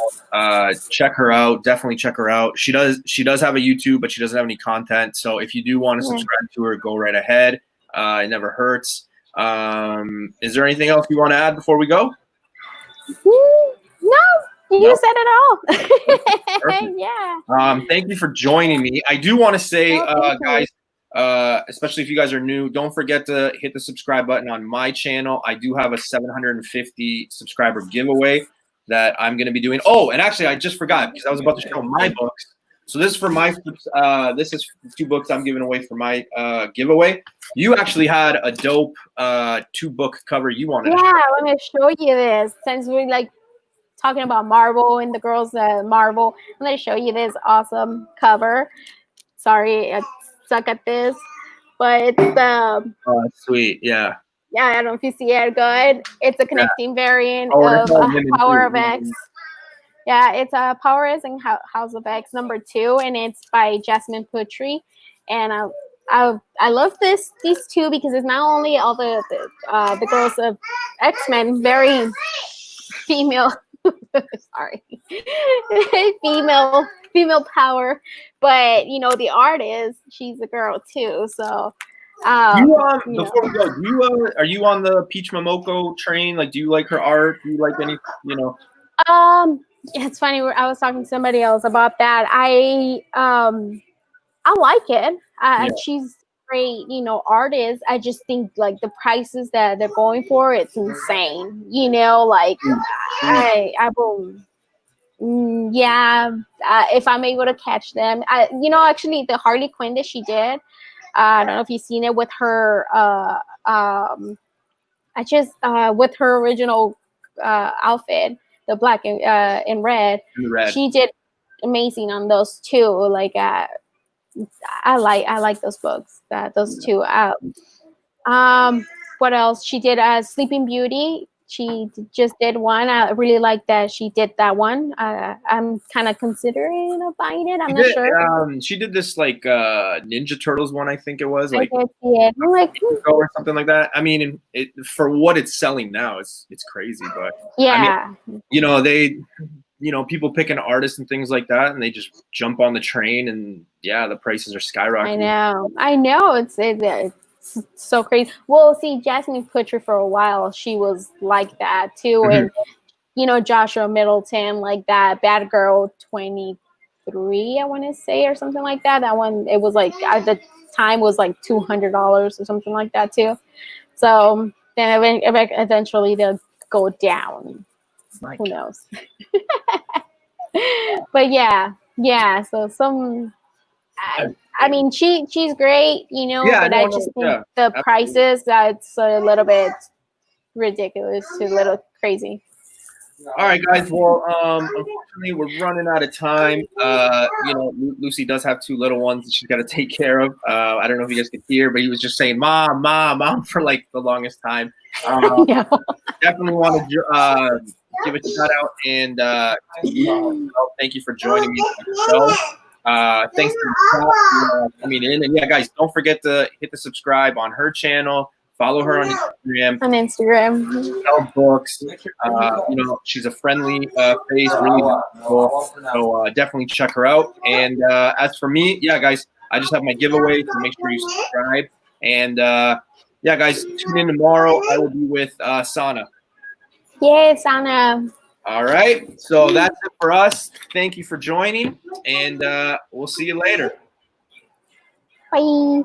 Check her out. Definitely check her out. She does have a YouTube, but she doesn't have any content. So if you do want to subscribe to her, go right ahead. It never hurts. Is there anything else you want to add before we go? No, you said it all. Yeah. Thank you for joining me. I do want to say, guys, especially if you guys are new, don't forget to hit the subscribe button on my channel. I do have a 750 subscriber giveaway that I'm going to be doing. Oh, and actually, I just forgot because I was about to show my books. So this is for my this is 2 books I'm giving away for my giveaway. You actually had a dope 2-book cover you wanted. Yeah, I want to show you this since we like talking about Marvel and the girls Marvel. I'm going to show you this awesome cover. Sorry, I suck at this, but it's oh, sweet, yeah. Yeah, I don't know if you see it good. It's a connecting variant of Power of X. Yeah, it's a Power is in House of X #2, and it's by Jasmine Putri. And I love these 2 because it's not only all the girls of X-Men, very female. Sorry, female power, but you know the artist, she's a girl too. So before we go, are you on the Peach Momoko train? Like, do you like her art? Do you like any, It's funny. I was talking to somebody else about that. I like it. She's great, artist. I just think like the prices that they're going for, it's insane. Like I will. If I'm able to catch them, actually the Harley Quinn that she did. I don't know if you've seen it with her. With her original outfit, the black and red. She did amazing on those 2. Like I like those books. Those 2. What else? She did Sleeping Beauty. She just did one. I really like that she did that one. I'm kind of considering buying it. I'm not sure. She did this like Ninja Turtles one, I think it was. Like, I did see it. I'm like, or something like that. I mean, for what it's selling now, it's crazy. But yeah, I mean, people pick an artist and things like that, and they just jump on the train, and the prices are skyrocketing. I know. It's so crazy. Well, see, Jasmine Putri for a while, she was like that too, and Joshua Middleton, like that Bad Girl 23, I want to say, or something like that. That one, it was like at the time was like $200 or something like that too. So then eventually they'll go down. Who knows? But yeah. So some. I mean, she's great, but I just think the prices, it's a little bit ridiculous, a little crazy. All right, guys. Well, unfortunately, we're running out of time. Lucy does have 2 little ones that she's got to take care of. I don't know if you guys could hear, but he was just saying "mom, mom, mom" for like the longest time. Definitely want to give a shout out and thank you for joining me on the show. Thanks for coming in, and guys, don't forget to hit the subscribe on her channel. Follow her on Instagram. Sell books. She's a friendly face, really cool. So definitely check her out. And as for me, guys, I just have my giveaway, so make sure you subscribe. And guys, tune in tomorrow. I will be with Sana. Yay, Sana. All right, so that's it for us. Thank you for joining, and we'll see you later. Bye.